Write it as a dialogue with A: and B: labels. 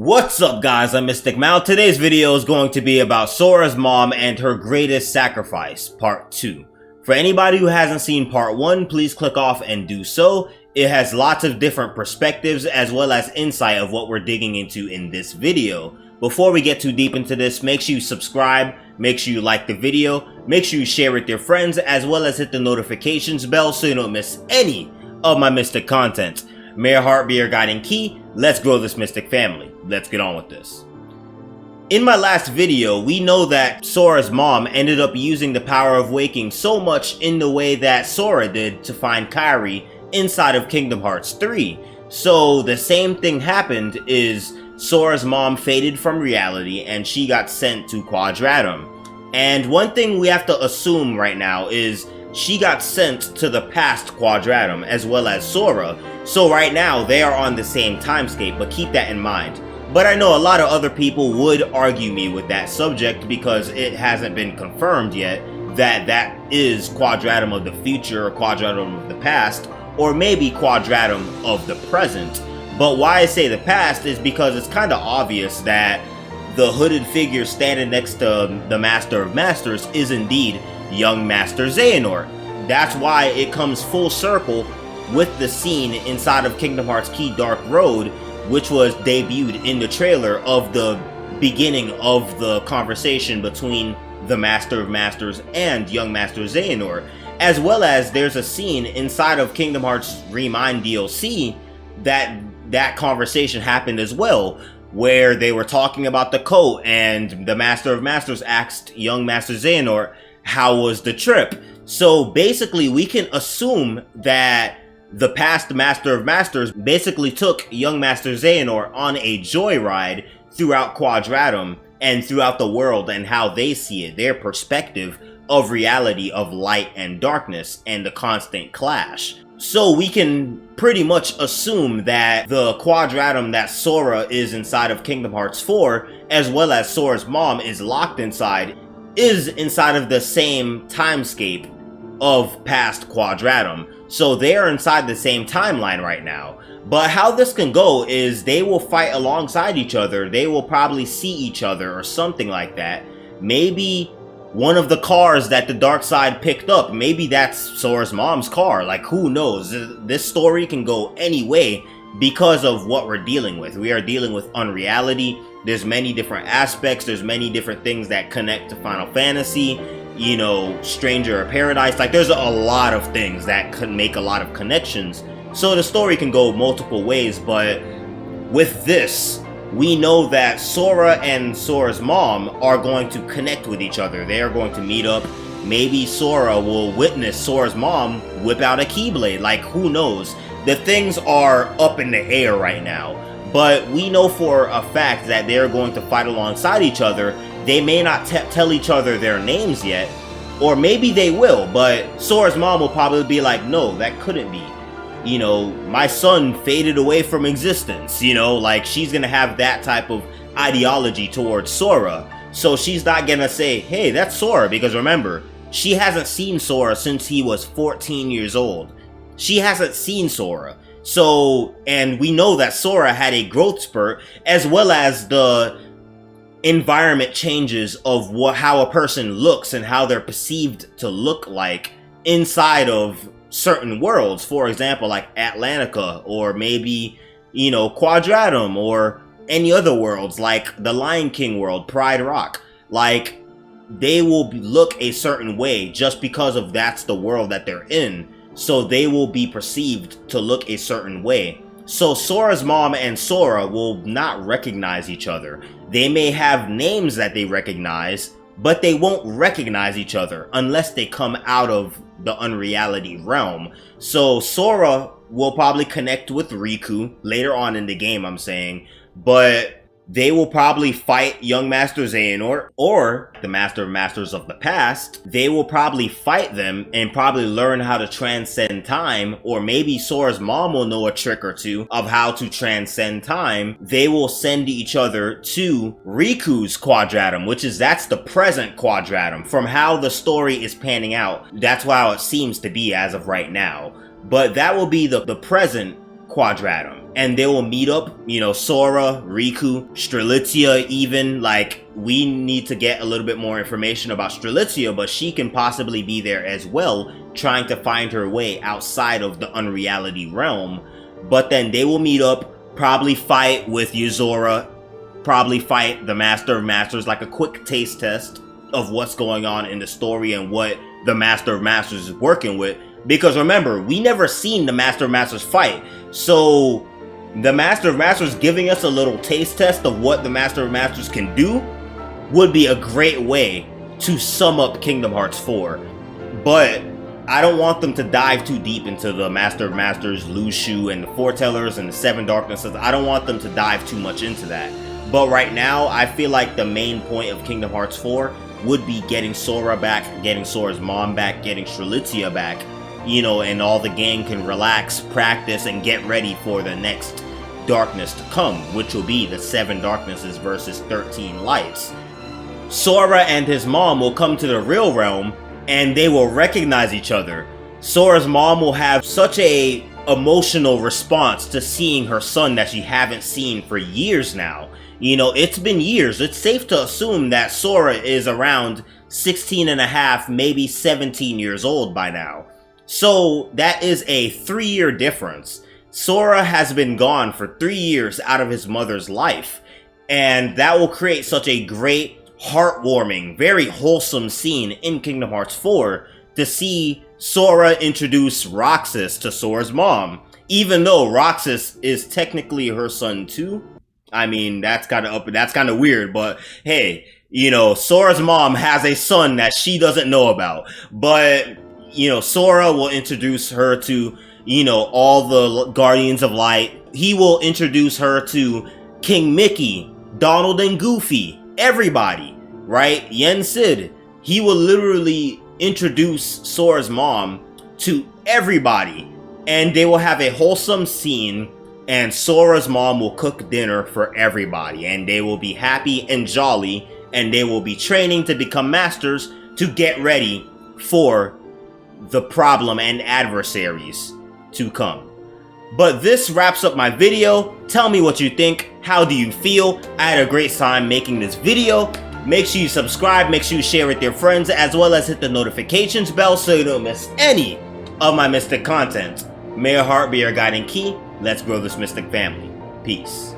A: What's up guys, I'm Mystic Mal. Today's video is going to be about Sora's mom and her greatest sacrifice, part 2. For anybody who hasn't seen part 1, please click off and do so. It has lots of different perspectives as well as insight of what we're digging into in this video. Before we get too deep into this, make sure you subscribe, make sure you like the video, make sure you share with your friends, as well as hit the notifications bell so you don't miss any of my Mystic content. May your heart be your guiding key. Let's grow this Mystic family. Let's get on with this. In my last video, we know that Sora's mom ended up using the power of waking so much in the way that Sora did to find Kairi inside of Kingdom Hearts 3. So the same thing happened is Sora's mom faded from reality and she got sent to Quadratum. And one thing we have to assume right now is she got sent to the past Quadratum as well as Sora. So right now they are on the same timescape, but keep that in mind. But I know a lot of other people would argue me with that subject because it hasn't been confirmed yet that that is Quadratum of the future, or Quadratum of the past, or maybe Quadratum of the present. But why I say the past is because it's kind of obvious that the hooded figure standing next to the Master of Masters is indeed young Master Xehanort. That's why it comes full circle with the scene inside of Kingdom Hearts Key Dark Road, which was debuted in the trailer of the beginning of the conversation between the Master of Masters and young Master Xehanort. As well as there's a scene inside of Kingdom Hearts Remind DLC that conversation happened as well, where they were talking about the coat and the Master of Masters asked young Master Xehanort, how was the trip? So basically we can assume that the past Master of Masters basically took young Master Xehanort on a joyride throughout Quadratum and throughout the world and how they see it, their perspective of reality of light and darkness and the constant clash. So we can pretty much assume that the Quadratum that Sora is inside of Kingdom Hearts 4, as well as Sora's mom is locked inside, is inside of the same timescape of past Quadratum. So they are inside the same timeline right now. But how this can go is they will fight alongside each other. They will probably see each other or something like that. Maybe one of the cars that the dark side picked up, maybe that's Sora's mom's car. Like, who knows? This story can go any way because of what we're dealing with. We are dealing with unreality. There's many different aspects. There's many different things that connect to Final Fantasy. You know, Stranger of Paradise. Like, there's a lot of things that could make a lot of connections. So the story can go multiple ways, but with this, we know that Sora and Sora's mom are going to connect with each other. They are going to meet up. Maybe Sora will witness Sora's mom whip out a Keyblade. Like, who knows? The things are up in the air right now. But we know for a fact that they're going to fight alongside each other. They may not tell each other their names yet, or maybe they will, but Sora's mom will probably be like, no, that couldn't be. You know, my son faded away from existence, you know, like she's gonna have that type of ideology towards Sora. So she's not gonna say, hey, that's Sora, because remember, she hasn't seen Sora since he was 14 years old. She hasn't seen Sora. So, and we know that Sora had a growth spurt, as well as the environment changes of how a person looks and how they're perceived to look like inside of certain worlds. For example, like Atlantica, or maybe, you know, Quadratum, or any other worlds like the Lion King world, Pride Rock. Like, they will look a certain way just because of that's the world that they're in. So they will be perceived to look a certain way. So Sora's mom and Sora will not recognize each other. They may have names that they recognize, but they won't recognize each other unless they come out of the unreality realm. So Sora will probably connect with Riku later on in the game, I'm saying, but they will probably fight young Master Xehanort or the Master of Masters of the past. They will probably fight them and probably learn how to transcend time, or maybe Sora's mom will know a trick or two of how to transcend time. They will send each other to Riku's Quadratum, that's the present Quadratum. From how the story is panning out, that's how it seems to be as of right now. But that will be the present Quadratum. and they will meet up, you know, Sora, Riku, Strelitzia even. Like, we need to get a little bit more information about Strelitzia, but she can possibly be there as well, trying to find her way outside of the unreality realm. But then they will meet up, probably fight with Yuzora, probably fight the Master of Masters, like a quick taste test of what's going on in the story and what the Master of Masters is working with. Because remember, we never seen the Master of Masters fight, so the Master of Masters giving us a little taste test of what the Master of Masters can do would be a great way to sum up Kingdom Hearts 4. But I don't want them to dive too deep into the Master of Masters, Lushu, and the Foretellers and the Seven Darknesses. I don't want them to dive too much into that. But right now, I feel like the main point of Kingdom Hearts 4 would be getting Sora back, getting Sora's mom back, getting Strelitzia back, you know, and all the gang can relax, practice, and get ready for the next darkness to come, which will be the 7 Darknesses versus 13 Lights. Sora and his mom will come to the real realm, and they will recognize each other. Sora's mom will have such a emotional response to seeing her son that she haven't seen for years now. You know, it's been years. It's safe to assume that Sora is around 16 and a half, maybe 17 years old by now. So that is a 3-year difference. Sora has been gone for 3 years out of his mother's life, and that will create such a great, heartwarming, very wholesome scene in Kingdom Hearts 4 to see Sora introduce Roxas to Sora's mom, even though Roxas is technically her son too. I mean, that's kind of weird, but hey, you know, Sora's mom has a son that she doesn't know about, but you know, Sora will introduce her to, you know, all the Guardians of Light. He will introduce her to King Mickey, Donald and Goofy, everybody, right? Yen Sid. He will literally introduce Sora's mom to everybody, and they will have a wholesome scene, and Sora's mom will cook dinner for everybody, and they will be happy and jolly, and they will be training to become masters to get ready for the problem and adversaries to come. But this wraps up my video. Tell me what you think. How do you feel? I had a great time making this video. Make sure you subscribe, make sure you share with your friends, as well as hit the notifications bell so you don't miss any of my Mystic content. May your heart be your guiding key. Let's grow this Mystic family. Peace.